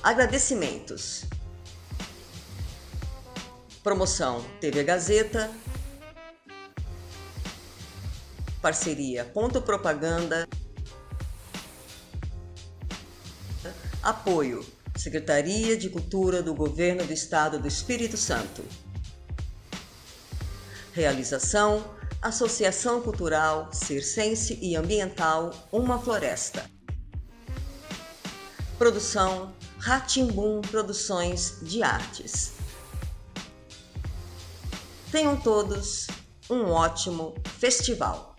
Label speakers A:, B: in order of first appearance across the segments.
A: Agradecimentos. Promoção TV Gazeta. Parceria Ponto Propaganda. Apoio Secretaria de Cultura do Governo do Estado do Espírito Santo. Realização Associação Cultural Circense e Ambiental Uma Floresta. Produção Rá-Tim-Bum Produções de Artes. Tenham todos um ótimo festival.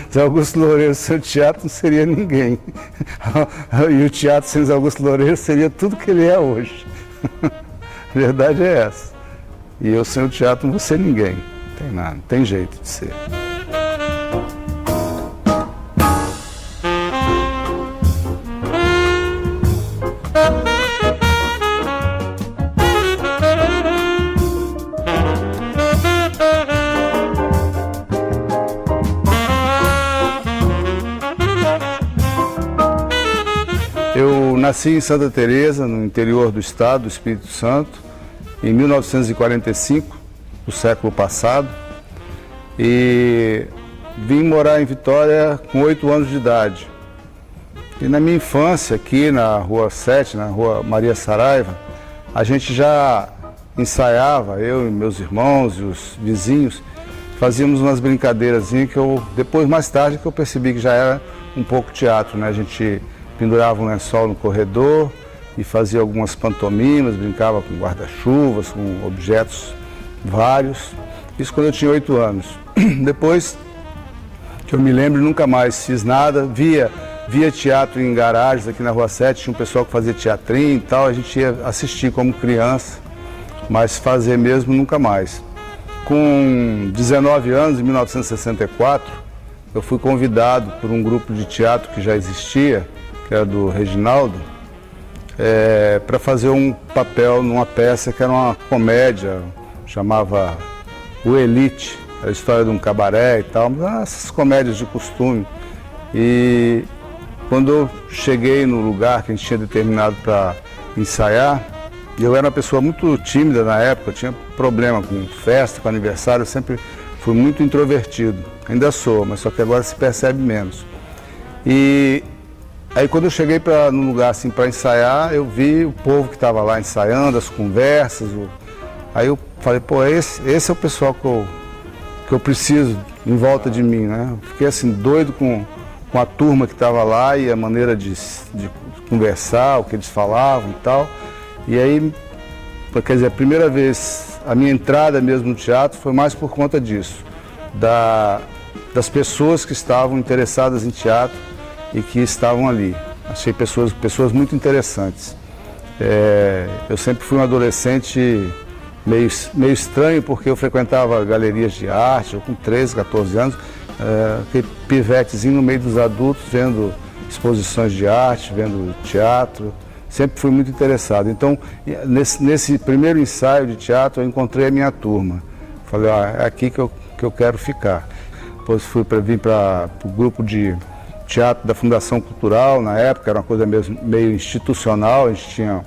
B: Se Augusto Loureiro sem o teatro não seria ninguém. E o teatro sem Augusto Loureiro seria tudo que ele é hoje. A verdade é essa. E eu sem o teatro não vou ser ninguém. Não tem nada, não tem jeito de ser. Eu nasci em Santa Teresa, no interior do estado do Espírito Santo, em 1945, do século passado, e vim morar em Vitória com 8 anos de idade. E na minha infância, aqui na Rua 7, na Rua Maria Saraiva, a gente já ensaiava, eu e meus irmãos e os vizinhos, fazíamos umas brincadeirazinhas que eu, depois, mais tarde, que eu percebi que já era um pouco teatro, né? A gente pendurava um lençol no corredor e fazia algumas pantomimas, brincava com guarda-chuvas, com objetos vários. Isso quando eu tinha 8 anos. Depois, que eu me lembro, nunca mais fiz nada. Via teatro em garagens aqui na Rua 7, tinha um pessoal que fazia teatrinho e tal, a gente ia assistir como criança, mas fazer mesmo nunca mais. Com 19 anos, em 1964, eu fui convidado por um grupo de teatro que já existia, que era do Reginaldo, para fazer um papel numa peça que era uma comédia, chamava O Elite, a história de um cabaré e tal, essas comédias de costume. E quando eu cheguei no lugar que a gente tinha determinado para ensaiar, eu era uma pessoa muito tímida na época, eu tinha problema com festa, com aniversário, eu sempre fui muito introvertido, ainda sou, mas só que agora se percebe menos. E aí quando eu cheguei no lugar assim para ensaiar, eu vi o povo que estava lá ensaiando, as conversas. Aí eu falei, pô, esse é o pessoal que eu preciso em volta de mim, né? Eu fiquei assim doido com a turma que estava lá e a maneira de conversar, o que eles falavam e tal. E aí, quer dizer, a primeira vez, a minha entrada mesmo no teatro foi mais por conta disso, das pessoas que estavam interessadas em teatro e que estavam ali. Achei pessoas muito interessantes. Eu sempre fui um adolescente meio estranho, porque eu frequentava galerias de arte, eu com 13, 14 anos, aquele pivetezinho no meio dos adultos, vendo exposições de arte, vendo teatro. Sempre fui muito interessado. Então, nesse primeiro ensaio de teatro, eu encontrei a minha turma. Falei, é aqui que eu quero ficar. Depois vim para o grupo de teatro da Fundação Cultural, na época, era uma coisa mesmo, meio institucional, a gente tinha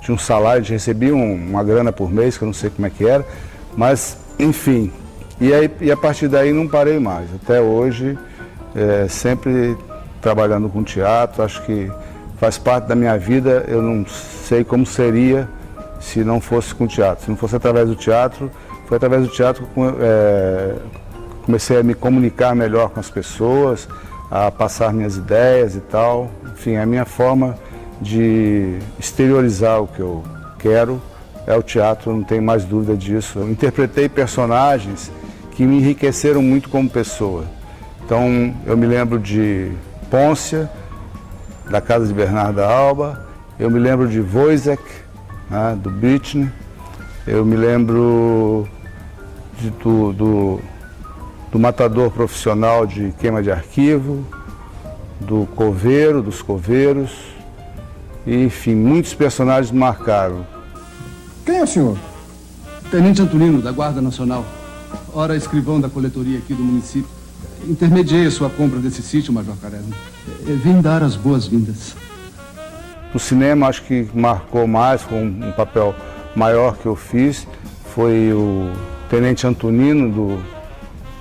B: um salário, a gente recebia uma grana por mês, que eu não sei como é que era, mas, enfim. E a partir daí não parei mais. Até hoje, sempre trabalhando com teatro, acho que faz parte da minha vida, eu não sei como seria se não fosse com teatro. Se não fosse através do teatro, foi através do teatro que comecei a me comunicar melhor com as pessoas, a passar minhas ideias e tal. Enfim, a minha forma de exteriorizar o que eu quero é o teatro, não tenho mais dúvida disso. Eu interpretei personagens que me enriqueceram muito como pessoa. Então, eu me lembro de Pôncia, da Casa de Bernarda Alba, eu me lembro de Wojciech, né, do Britney, eu me lembro do matador profissional de queima de arquivo, dos coveiros, E, enfim, muitos personagens me marcaram.
C: Quem é o senhor?
D: Tenente Antolino, da Guarda Nacional. Ora, escrivão da coletoria aqui do município. Intermediei a sua compra desse sítio, Major Quaresma. Vim dar as boas-vindas.
B: No cinema, acho que marcou mais, foi um papel maior que eu fiz, foi o Tenente Antonino, do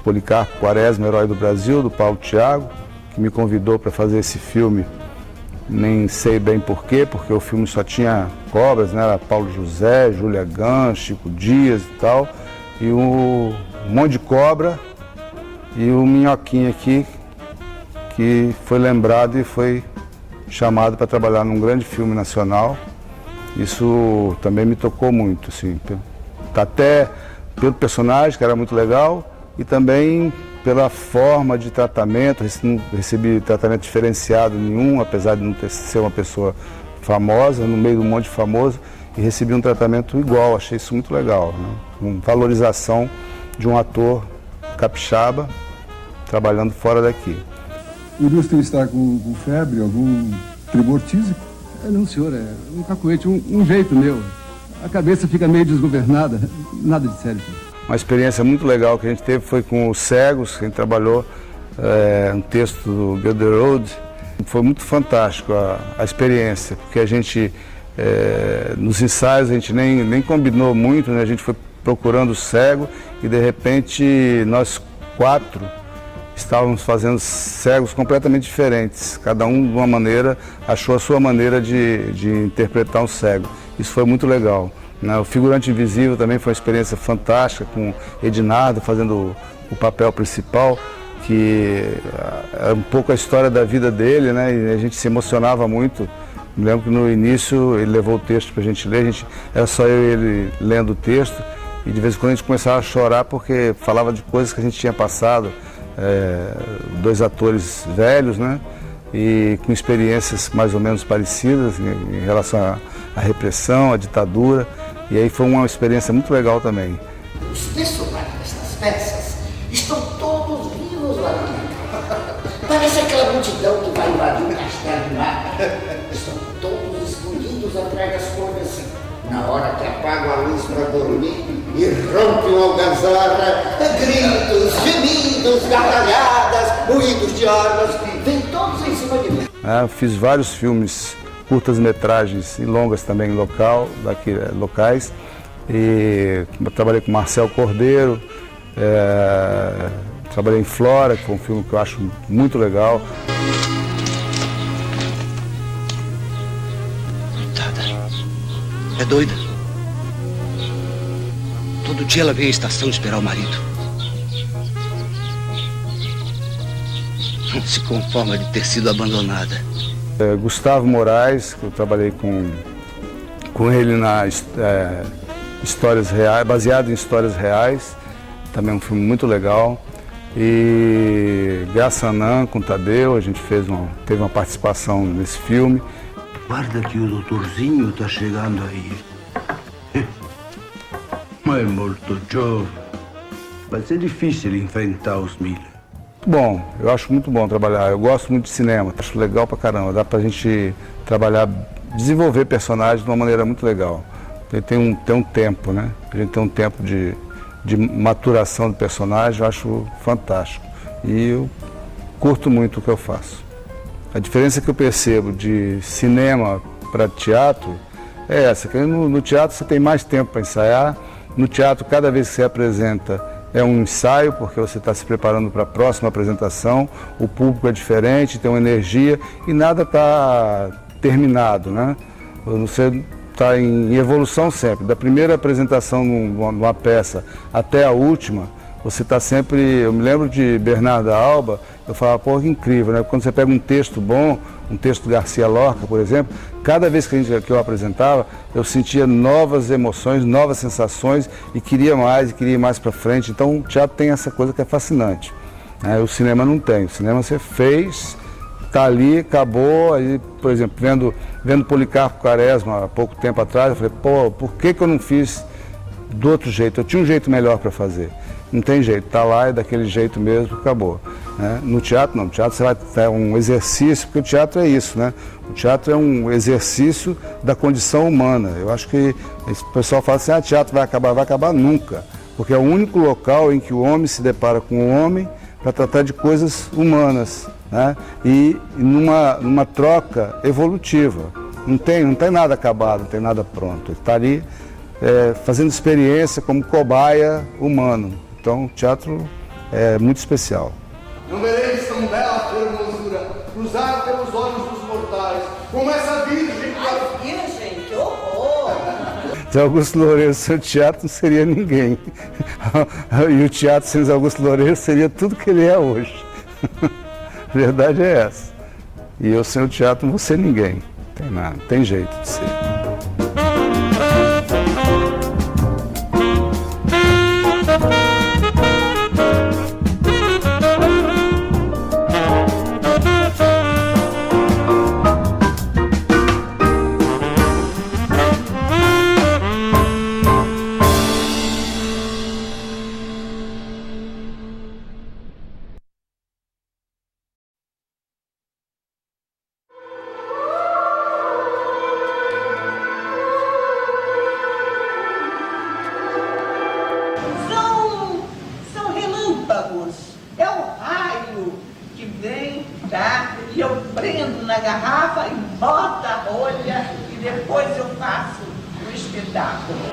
B: Policarpo Quaresma, Herói do Brasil, do Paulo Thiago, que me convidou para fazer esse filme. Nem sei bem porquê, porque o filme só tinha cobras, né? Era Paulo José, Júlia Gans, Chico Dias e tal, e um monte de cobra, e o Minhoquinha aqui, que foi lembrado e foi chamado para trabalhar num grande filme nacional. Isso também me tocou muito, assim, até pelo personagem, que era muito legal, e também pela forma de tratamento. Não recebi tratamento diferenciado nenhum, apesar de não ser uma pessoa famosa, no meio de um monte de famoso, e recebi um tratamento igual. Achei isso muito legal, né? Uma valorização de um ator capixaba trabalhando fora daqui.
C: O ilustre está com febre, algum tremor tísico?
D: Não, senhor, é um cacuete, um jeito meu. A cabeça fica meio desgovernada. Nada de sério, senhor.
B: Uma experiência muito legal que a gente teve foi com os cegos, que a gente trabalhou um texto do Gilderode. Foi muito fantástico a experiência, porque a gente, nos ensaios, a gente nem combinou muito, né? A gente foi procurando o cego e, de repente, nós 4 estávamos fazendo cegos completamente diferentes. Cada um, de uma maneira, achou a sua maneira de interpretar um cego. Isso foi muito legal. O Figurante Invisível também foi uma experiência fantástica, com Edinardo fazendo o papel principal, que é um pouco a história da vida dele, né? E a gente se emocionava muito. Me lembro que no início ele levou o texto para a gente ler, era só eu e ele lendo o texto, e de vez em quando a gente começava a chorar porque falava de coisas que a gente tinha passado, 2 atores velhos, né? E com experiências mais ou menos parecidas em relação à repressão, à ditadura. E aí foi uma experiência muito legal também.
E: Os personagens destas peças estão todos vivos lá dentro. Parece aquela multidão que vai invadir o castelo do mar. Estão todos escondidos atrás das folhas. Na hora que apagam a luz para dormir e rompe uma algazarra, gritos, gemidos, gargalhadas, ruídos de armas, vem todos em cima de mim.
B: Eu fiz vários filmes, curtas-metragens e longas também locais. E trabalhei com Marcel Cordeiro, trabalhei em Flora, que foi um filme que eu acho muito legal.
F: É doida. Todo dia ela vem à estação esperar o marido. Não se conforma de ter sido abandonada.
B: Gustavo Moraes, que eu trabalhei com ele na Histórias Reais, baseado em histórias reais. Também é um filme muito legal. E Gassanã com Tadeu, a gente teve uma participação nesse filme.
F: Guarda que o doutorzinho está chegando aí. Mas é muito jovem. Vai ser difícil enfrentar os Miller.
B: Bom, eu acho muito bom trabalhar. Eu gosto muito de cinema, acho legal pra caramba. Dá pra gente trabalhar, desenvolver personagens de uma maneira muito legal. Tem um tempo, né? A gente tem um tempo de maturação do personagem, eu acho fantástico. E eu curto muito o que eu faço. A diferença que eu percebo de cinema para teatro é essa, que no teatro você tem mais tempo para ensaiar. No teatro, cada vez que você apresenta é um ensaio, porque você está se preparando para a próxima apresentação, o público é diferente, tem uma energia e nada está terminado, né? Você está em evolução sempre, da primeira apresentação numa peça até a última, você está sempre... Eu me lembro de Bernarda Alba, eu falava, pô, que incrível, né? Quando você pega um texto bom, um texto do Garcia Lorca, por exemplo, cada vez que eu apresentava, eu sentia novas emoções, novas sensações e queria ir mais para frente. Então o teatro tem essa coisa que é fascinante, né? O cinema não tem. O cinema você fez, está ali, acabou. Aí, por exemplo, vendo Policarpo Quaresma há pouco tempo atrás, eu falei, pô, por que eu não fiz do outro jeito? Eu tinha um jeito melhor para fazer. Não tem jeito, está lá, é daquele jeito mesmo, acabou. né? No teatro não, no teatro você vai ter um exercício, porque o teatro é isso, né? O teatro é um exercício da condição humana. Eu acho que o pessoal fala assim, teatro vai acabar nunca, porque é o único local em que o homem se depara com o homem para tratar de coisas humanas, né? E numa troca evolutiva. Não tem nada acabado, não tem nada pronto. Ele está ali fazendo experiência como cobaia humano. Então o teatro é muito especial.
G: Não vereis tão bela formosura, cruzada pelos olhos dos mortais, como essa virgem.
A: Virgem, que horror!
B: Se Augusto Loureiro sem o teatro não seria ninguém. E o teatro sem Augusto Loureiro seria tudo que ele é hoje. A verdade é essa. E eu sem o teatro não vou ser ninguém. Não tem nada, não tem jeito de ser.
H: São relâmpagos. É o raio que vem, tá? E eu prendo na garrafa e boto a rolha e depois eu faço o espetáculo.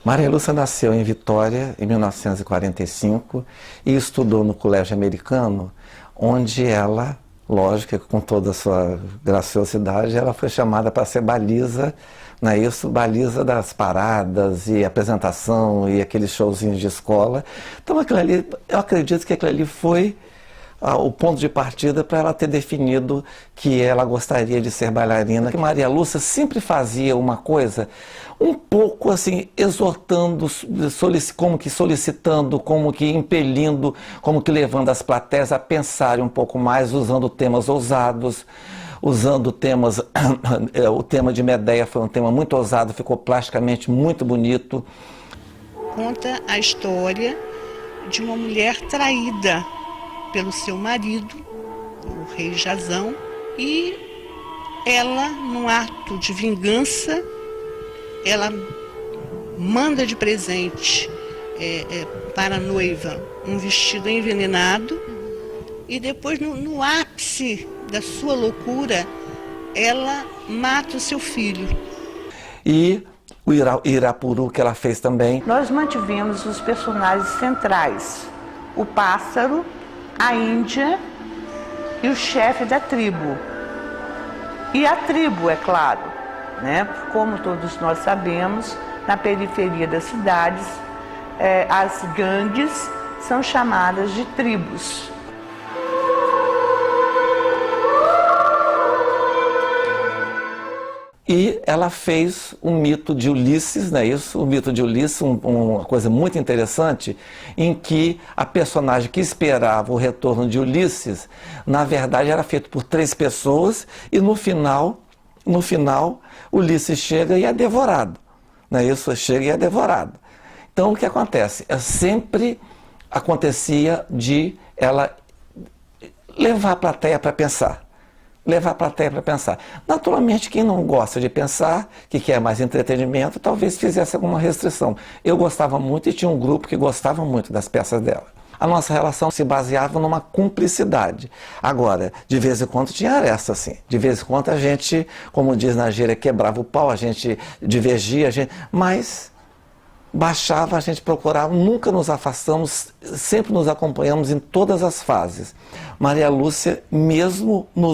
I: Maria Lúcia nasceu em Vitória em 1945 e estudou no Colégio Americano, onde ela, lógico, com toda a sua graciosidade, ela foi chamada para ser baliza, não é isso? Baliza das paradas e apresentação e aqueles showzinhos de escola. Então aquilo ali, eu acredito que aquilo ali foi o ponto de partida para ela ter definido que ela gostaria de ser bailarina. Que Maria Lúcia sempre fazia uma coisa um pouco assim, exortando, como que solicitando, como que impelindo, como que levando as plateias a pensarem um pouco mais, usando temas ousados, usando temas, o tema de Medéia foi um tema muito ousado, ficou plasticamente muito bonito.
J: Conta a história de uma mulher traída pelo seu marido, o rei Jazão, e ela, num ato de vingança, ela manda de presente para a noiva um vestido envenenado e depois, no ápice da sua loucura, ela mata o seu filho.
I: E o Irapuru que ela fez também.
H: Nós mantivemos os personagens centrais, o pássaro, a Índia e o chefe da tribo. E a tribo, é claro, né? Como todos nós sabemos, na periferia das cidades, as gangues são chamadas de tribos.
I: E ela fez o mito de Ulisses, não é isso? O mito de Ulisses, uma coisa muito interessante, em que a personagem que esperava o retorno de Ulisses, na verdade era feito por 3 pessoas e no final, Ulisses chega e é devorado, não é isso? Chega e é devorado. Então o que acontece? Sempre acontecia de ela levar a plateia para pensar. Levar a plateia para pensar. Naturalmente, quem não gosta de pensar, que quer mais entretenimento, talvez fizesse alguma restrição. Eu gostava muito e tinha um grupo que gostava muito das peças dela. A nossa relação se baseava numa cumplicidade. Agora, de vez em quando tinha aresta, assim. De vez em quando a gente, como diz na gíria, quebrava o pau, a gente divergia, mas baixava, a gente procurava, nunca nos afastamos, sempre nos acompanhamos em todas as fases. Maria Lúcia, mesmo na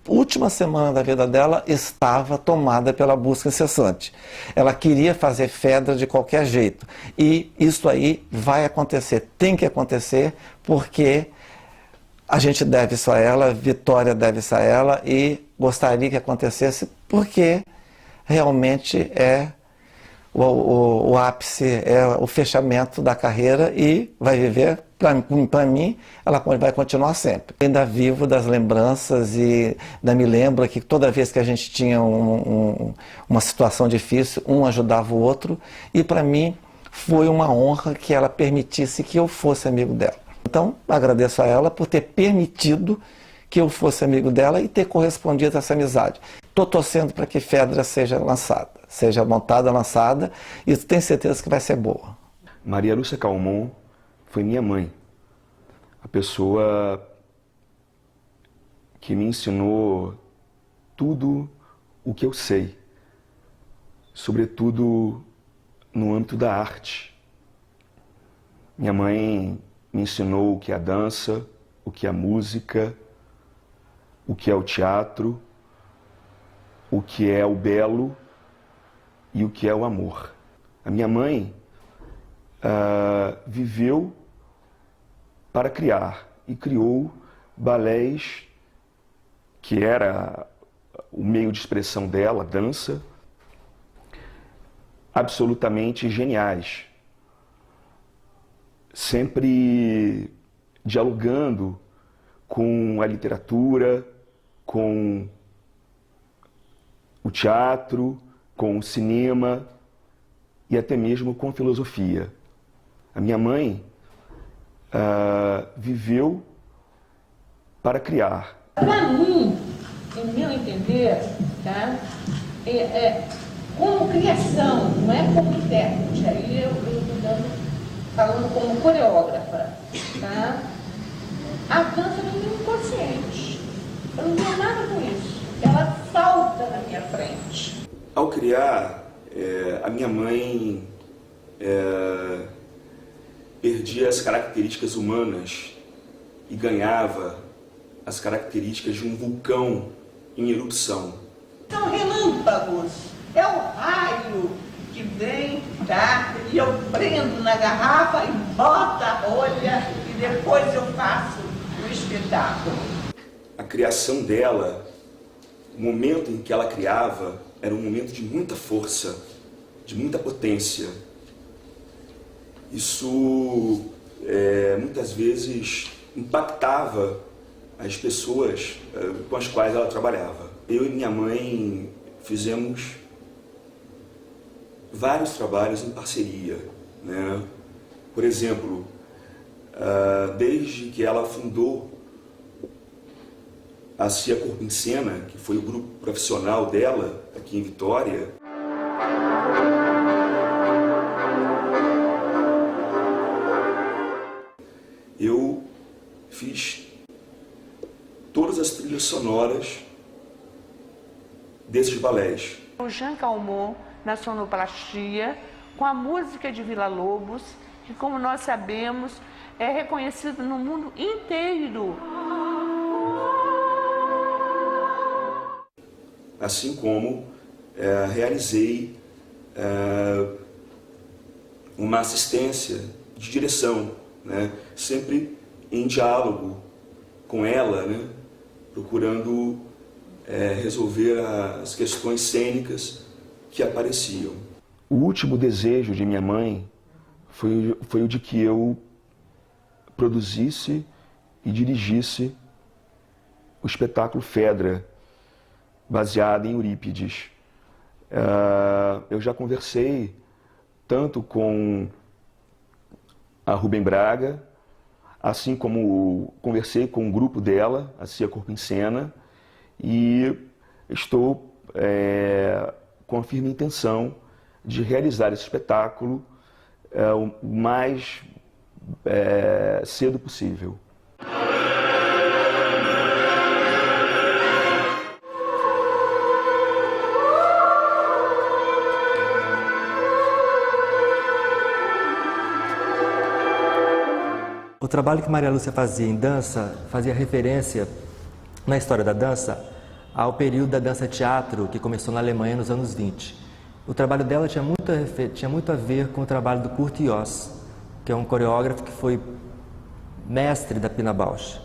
I: última semana da vida dela, estava tomada pela busca incessante. Ela queria fazer Fedra de qualquer jeito. E isso aí vai acontecer, tem que acontecer, porque a gente deve isso a ela, Vitória deve isso a ela, e gostaria que acontecesse, porque realmente o ápice, é o fechamento da carreira e vai viver para mim, ela vai continuar sempre. Ainda vivo das lembranças e ainda me lembro que toda vez que a gente tinha uma situação difícil, um ajudava o outro, e para mim foi uma honra que ela permitisse que eu fosse amigo dela. Então, agradeço a ela por ter permitido que eu fosse amigo dela e ter correspondido a essa amizade. Estou torcendo para que Fedra seja lançada, seja montada, lançada, e tenho certeza que vai ser boa.
K: Maria Lúcia Calmon foi minha mãe, a pessoa que me ensinou tudo o que eu sei, sobretudo no âmbito da arte. Minha mãe me ensinou o que é a dança, o que é a música, o que é o teatro, o que é o belo e o que é o amor. A minha mãe viveu para criar e criou balés, que era o meio de expressão dela, a dança, absolutamente geniais, sempre dialogando com a literatura, com o teatro, com o cinema e até mesmo com filosofia. A minha mãe viveu para criar.
L: Para mim, em meu entender, tá? Como criação, não é como intérprete, aí eu estou falando como coreógrafa, tá? A dança é muito inconsciente. Eu não tenho nada com isso. Ela salta na minha frente.
K: Ao criar, a minha mãe perdia as características humanas e ganhava as características de um vulcão em erupção.
H: São relâmpagos, é o raio que vem, tá? E eu prendo na garrafa e boto a rolha e depois eu faço o espetáculo.
K: A criação dela, o momento em que ela criava, era um momento de muita força, de muita potência. Isso muitas vezes impactava as pessoas com as quais ela trabalhava. Eu e minha mãe fizemos vários trabalhos em parceria, né? Por exemplo, desde que ela fundou a Cia Corpo em Cena, que foi o grupo profissional dela aqui em Vitória, eu fiz todas as trilhas sonoras desses balés.
J: O Jean Calmon, na sonoplastia, com a música de Villa-Lobos, que, como nós sabemos, é reconhecido no mundo inteiro.
K: Assim como realizei uma assistência de direção, né? Sempre em diálogo com ela, né? Procurando resolver as questões cênicas que apareciam. O último desejo de minha mãe foi o de que eu produzisse e dirigisse o espetáculo Fedra, baseado em Eurípides. Eu já conversei tanto com a Rubem Braga, assim como conversei com o grupo dela, a Cia Corpo em Cena, e estou com a firme intenção de realizar esse espetáculo o mais cedo possível.
M: O trabalho que Maria Lúcia fazia em dança fazia referência, na história da dança, ao período da dança-teatro que começou na Alemanha nos anos 20. O trabalho dela tinha muito a ver com o trabalho do Kurt Jooss, que é um coreógrafo que foi mestre da Pina Bausch.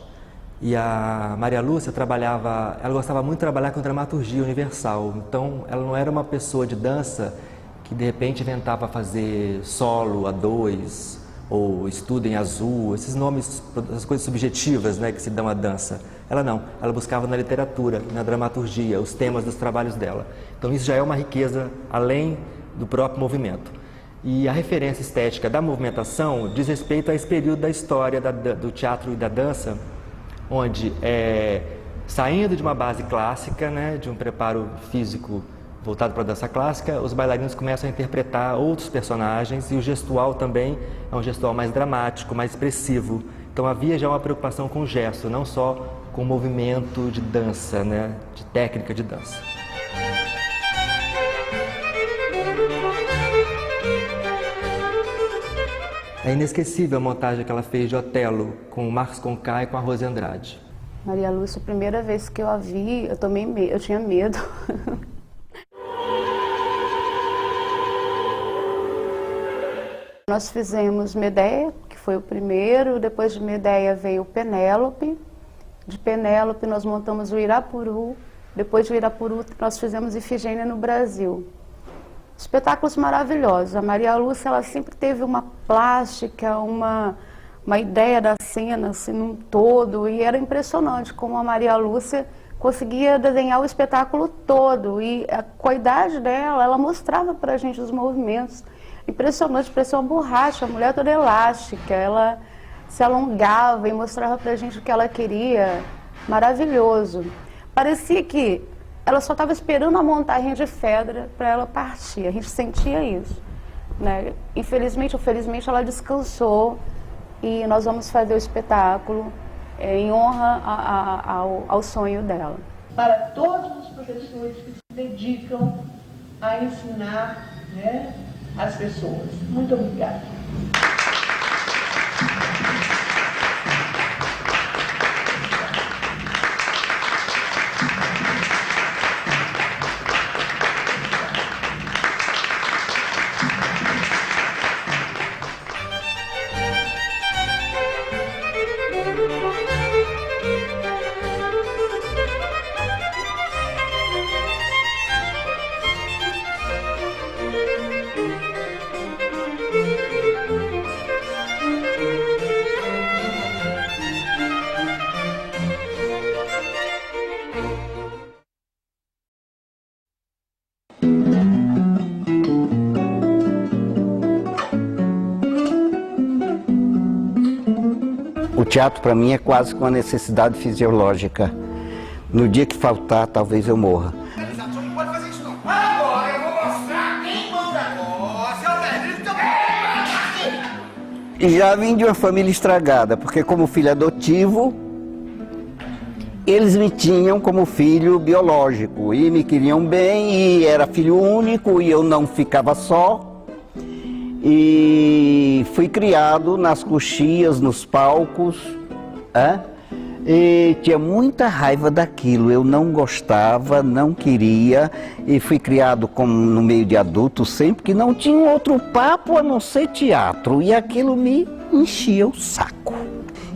M: E a Maria Lúcia ela gostava muito de trabalhar com dramaturgia universal. Então, ela não era uma pessoa de dança que de repente inventava fazer solo a dois, ou Estudo em Azul, esses nomes, essas coisas subjetivas, né, que se dão à dança. Ela não, ela buscava na literatura, na dramaturgia, os temas dos trabalhos dela. Então isso já é uma riqueza além do próprio movimento. E a referência estética da movimentação diz respeito a esse período da história do teatro e da dança, onde, saindo de uma base clássica, né, de um preparo físico voltado para a dança clássica, os bailarinos começam a interpretar outros personagens e o gestual também é um gestual mais dramático, mais expressivo. Então havia já uma preocupação com o gesto, não só com o movimento de dança, né, de técnica de dança. É inesquecível a montagem que ela fez de Otelo com o Marcos Conká e com a Rose Andrade.
N: Maria Lúcia, a primeira vez que eu a vi, eu tinha medo. Nós fizemos Medéia, que foi o primeiro, depois de Medéia veio Penélope. De Penélope nós montamos o Irapuru, depois do Irapuru nós fizemos Ifigênia no Brasil. Espetáculos maravilhosos. A Maria Lúcia, ela sempre teve uma plástica, uma ideia da cena assim, num todo, e era impressionante como a Maria Lúcia conseguia desenhar o espetáculo todo, e com a idade dela, ela mostrava pra gente os movimentos. Impressionante, parecia uma borracha, a mulher toda elástica, ela se alongava e mostrava pra gente o que ela queria, maravilhoso. Parecia que ela só estava esperando a montagem de Fedra para ela partir, a gente sentia isso, né? Infelizmente ou felizmente ela descansou e nós vamos fazer o espetáculo em honra ao sonho dela.
L: Para todos os professores que se dedicam a ensinar, né, as pessoas. Muito obrigada.
E: O teatro para mim é quase que uma necessidade fisiológica. No dia que faltar, talvez eu morra.
G: Não pode fazer isso não. Agora eu vou mostrar quem manda agora.
E: Já vim de uma família estragada, porque como filho adotivo, eles me tinham como filho biológico e me queriam bem, e era filho único e eu não ficava só. E fui criado nas coxias, nos palcos, e tinha muita raiva daquilo, eu não gostava, não queria, e fui criado no meio de adultos sempre, que não tinha outro papo a não ser teatro, e aquilo me enchia o saco.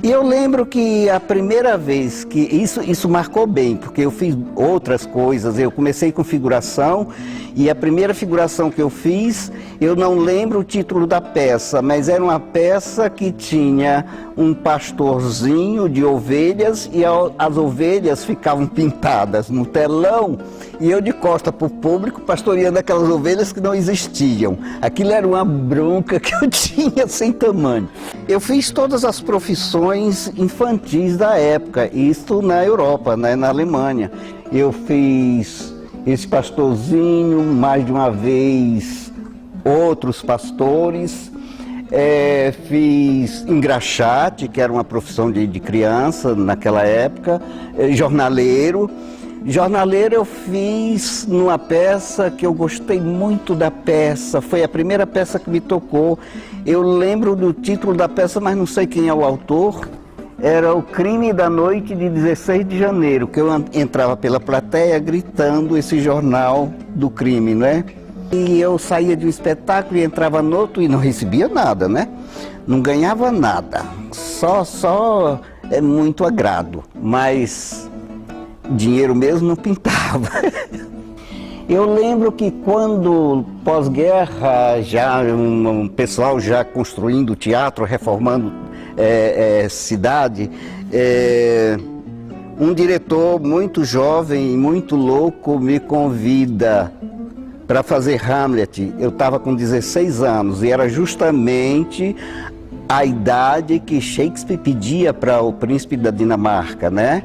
E: E eu lembro que a primeira vez que isso marcou bem, porque eu fiz outras coisas, eu comecei com figuração, e a primeira figuração que eu fiz, eu não lembro o título da peça, mas era uma peça que tinha um pastorzinho de ovelhas, e as ovelhas ficavam pintadas no telão, e eu de costa para o público pastoreando aquelas ovelhas que não existiam. Aquilo era uma bronca que eu tinha sem tamanho. Eu fiz todas as profissões infantis da época, isto na Europa, né, na Alemanha. Eu fiz esse pastorzinho, mais de uma vez outros pastores, fiz engraxate, que era uma profissão de criança naquela época, jornaleiro. Jornaleiro eu fiz numa peça que eu gostei muito da peça, foi a primeira peça que me tocou. Eu lembro do título da peça, mas não sei quem é o autor. Era O Crime da Noite de 16 de janeiro, que eu entrava pela plateia gritando esse jornal do crime, né? E eu saía de um espetáculo e entrava no outro e não recebia nada, né? Não ganhava nada, só muito agrado, mas dinheiro mesmo não pintava.
O: Eu lembro que quando, pós-guerra, já um pessoal já construindo teatro, reformando cidade, um diretor muito jovem e muito louco me convida para fazer Hamlet. Eu estava com 16 anos e era justamente a idade que Shakespeare pedia para o príncipe da Dinamarca, né?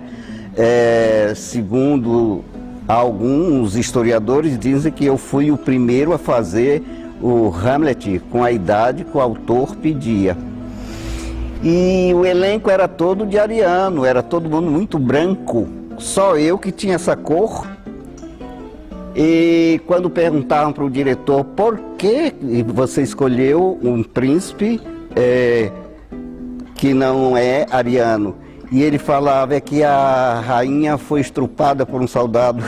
O: Segundo alguns historiadores, dizem que eu fui o primeiro a fazer o Hamlet com a idade que o autor pedia. E o elenco era todo de ariano, era todo mundo muito branco, só eu que tinha essa cor. E quando perguntavam para o diretor por que você escolheu um príncipe que não é ariano, e ele falava que a rainha foi estrupada por um soldado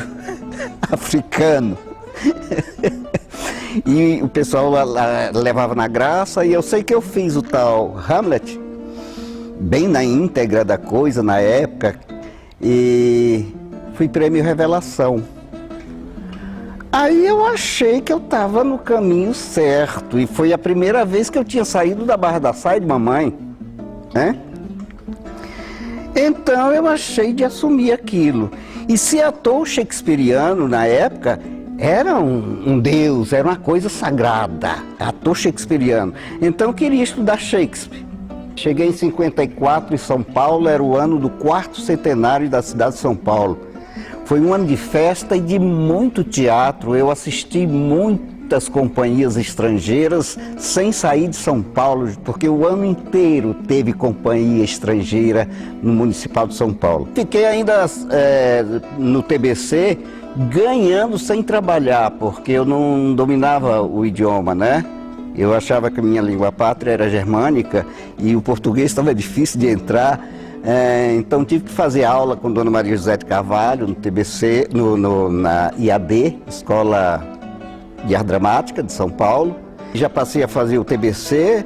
O: africano. E o pessoal levava na graça, e eu sei que eu fiz o tal Hamlet, bem na íntegra da coisa na época, e fui prêmio Revelação. Aí eu achei que eu estava no caminho certo, e foi a primeira vez que eu tinha saído da Barra da Saia de mamãe, né? Então eu achei de assumir aquilo. E se ator shakespeariano na época era um deus, era uma coisa sagrada, ator shakespeariano. Então eu queria estudar Shakespeare. Cheguei em 54 em São Paulo, era o ano do 4º centenário da cidade de São Paulo. Foi um ano de festa e de muito teatro. Eu assisti muitas companhias estrangeiras sem sair de São Paulo, porque o ano inteiro teve companhia estrangeira no Municipal de São Paulo. Fiquei ainda no TBC ganhando sem trabalhar, porque eu não dominava o idioma, né? Eu achava que a minha língua pátria era germânica e o português estava difícil de entrar. Então tive que fazer aula com Dona Maria José de Carvalho no TBC, na IAD, Escola de Arte Dramática de São Paulo. Já passei a fazer o TBC,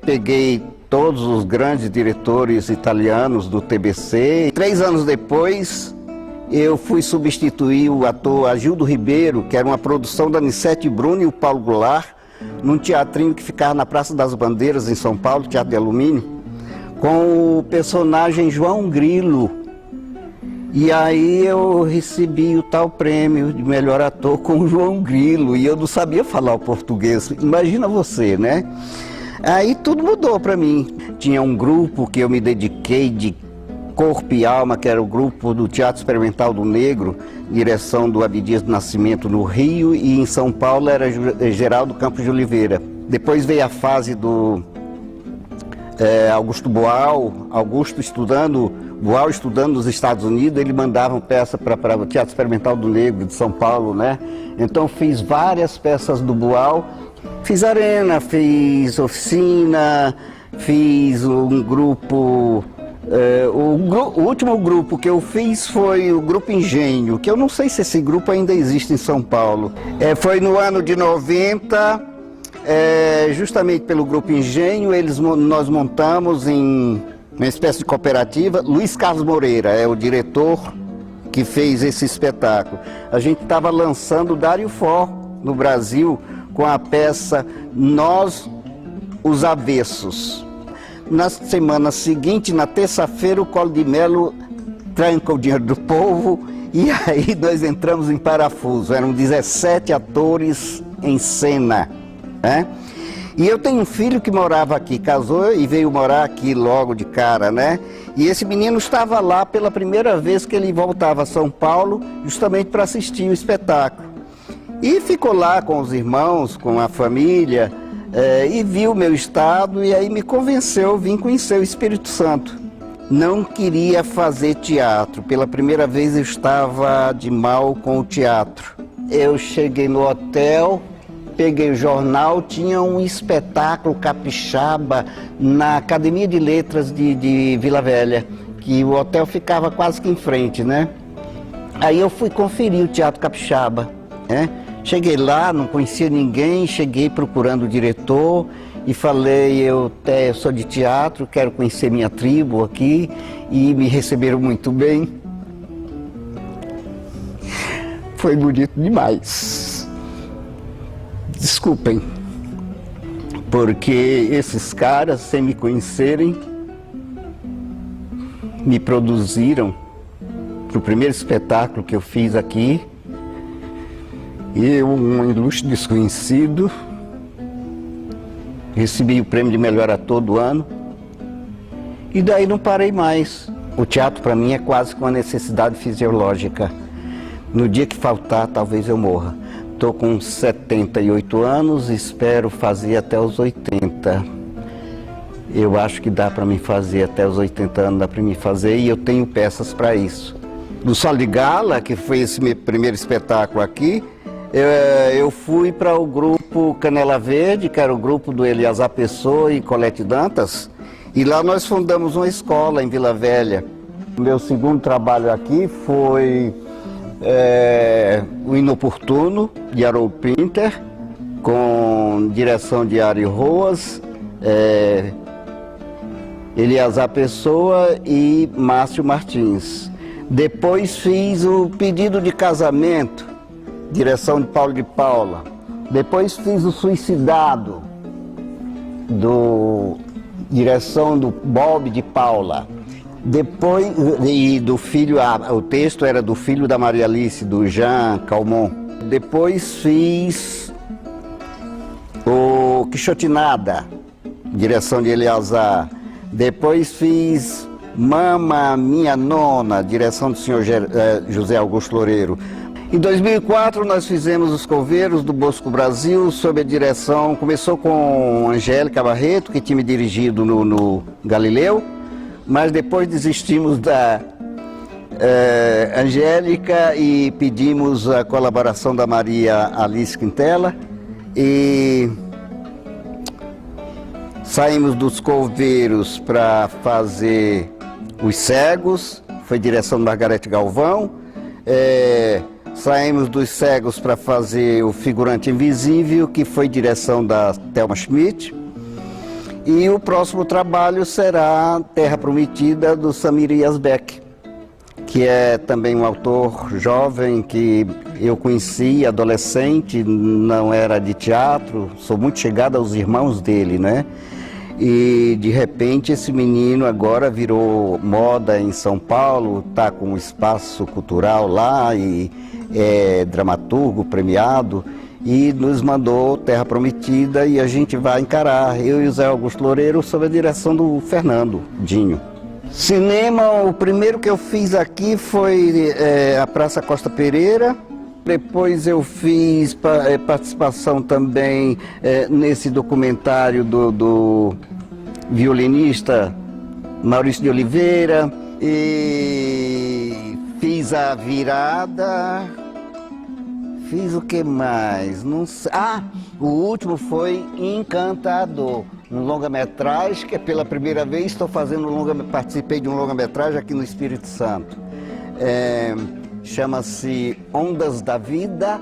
O: peguei todos os grandes diretores italianos do TBC. 3 anos depois, eu fui substituir o ator Agildo Ribeiro, que era uma produção da Anissete Bruno e o Paulo Goulart, num teatrinho que ficava na Praça das Bandeiras, em São Paulo, Teatro de Alumínio, com o personagem João Grilo. E aí eu recebi o tal prêmio de melhor ator com o João Grilo, e eu não sabia falar o português, imagina você, né? Aí tudo mudou para mim. Tinha um grupo que eu me dediquei de corpo e alma, que era o grupo do Teatro Experimental do Negro, direção do Abdias do Nascimento no Rio, e em São Paulo era Geraldo Campos de Oliveira. Depois veio a fase do Augusto Boal, Boal estudando nos Estados Unidos, ele mandava peça para o Teatro Experimental do Negro de São Paulo, né? Então fiz várias peças do Boal, fiz Arena, fiz Oficina, fiz um grupo... O último grupo que eu fiz foi o Grupo Engenho, que eu não sei se esse grupo ainda existe em São Paulo. Foi no ano de 90, justamente pelo Grupo Engenho, nós montamos em uma espécie de cooperativa. Luiz Carlos Moreira é o diretor que fez esse espetáculo. A gente estava lançando Dário Fó no Brasil com a peça Nós, os Avessos. Na semana seguinte, na terça-feira, o Collor de Mello tranca o dinheiro do povo e aí nós entramos em parafuso. Eram 17 atores em cena, né? E eu tenho um filho que morava aqui, casou e veio morar aqui logo de cara, né? E esse menino estava lá pela primeira vez que ele voltava a São Paulo, justamente para assistir o espetáculo. E ficou lá com os irmãos, com a família... e viu o meu estado e aí me convenceu, vim conhecer o Espírito Santo. Não queria fazer teatro, pela primeira vez eu estava de mal com o teatro. Eu cheguei no hotel, peguei o jornal, tinha um espetáculo capixaba na Academia de Letras de Vila Velha, que o hotel ficava quase que em frente, né? Aí eu fui conferir o Teatro Capixaba, né? Cheguei lá, não conhecia ninguém, cheguei procurando o diretor e falei, eu sou de teatro, quero conhecer minha tribo aqui, e me receberam muito bem. Foi bonito demais. Desculpem, porque esses caras, sem me conhecerem, me produziram para o primeiro espetáculo que eu fiz aqui. E eu, um ilustre desconhecido, recebi o prêmio de melhor ator do ano. E daí não parei mais. O teatro para mim é quase que uma necessidade fisiológica. No dia que faltar, talvez eu morra. Estou com 78 anos, espero fazer até os 80. Eu acho que dá para mim fazer até os 80 anos, dá para mim fazer, e eu tenho peças para isso. Do Sala de Gala, que foi esse meu primeiro espetáculo aqui, eu fui para o grupo Canela Verde, que era o grupo do Eliasar Pessoa e Colete Dantas, e lá nós fundamos uma escola em Vila Velha. O meu segundo trabalho aqui foi O Inoportuno, de Harold Pinter, com direção de Ari Roas, Eliasar Pessoa e Márcio Martins. Depois fiz o Pedido de Casamento, direção de Paulo de Paula. Depois fiz o Suicidado, direção do Bob de Paula. Depois, e do filho, o texto era do filho da Maria Alice, do Jean Calmon. Depois fiz o Quixotinada, direção de Eliasar. Depois fiz Mama Minha Nona, direção do senhor José Augusto Loureiro. Em 2004 nós fizemos Os Coveiros do Bosco Brasil, sob a direção, começou com Angélica Barreto, que tinha me dirigido no Galileu, mas depois desistimos da Angélica e pedimos a colaboração da Maria Alice Quintela e saímos dos Coveiros para fazer Os Cegos, foi direção de Margarete Galvão. Saímos dos Cegos para fazer O Figurante Invisível, que foi direção da Thelma Schmidt. E o próximo trabalho será Terra Prometida, do Samir Yazbek, que é também um autor jovem que eu conheci, adolescente, não era de teatro, sou muito chegada aos irmãos dele, né? E de repente esse menino agora virou moda em São Paulo, está com um espaço cultural lá e é dramaturgo premiado e nos mandou Terra Prometida e a gente vai encarar, eu e o Zé Augusto Loureiro, sob a direção do Fernando Dinho. Cinema, o primeiro que eu fiz aqui foi a Praça Costa Pereira. Depois eu fiz participação também nesse documentário do violinista Maurício de Oliveira. E fiz A Virada. Fiz o que mais? Não sei. O último foi Encantador, um longa-metragem que pela primeira vez estou fazendo participei de um longa-metragem aqui no Espírito Santo. Chama-se Ondas da Vida,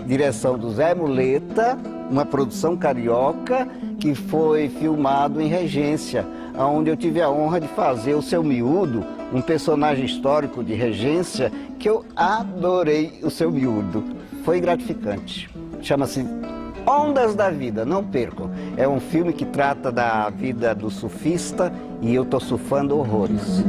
O: direção do Zé Muleta, uma produção carioca que foi filmado em Regência, onde eu tive a honra de fazer o Seu Miúdo, um personagem histórico de Regência que eu adorei o Seu Miúdo. Foi gratificante. Chama-se Ondas da Vida, não percam. É um filme que trata da vida do surfista e eu estou surfando horrores.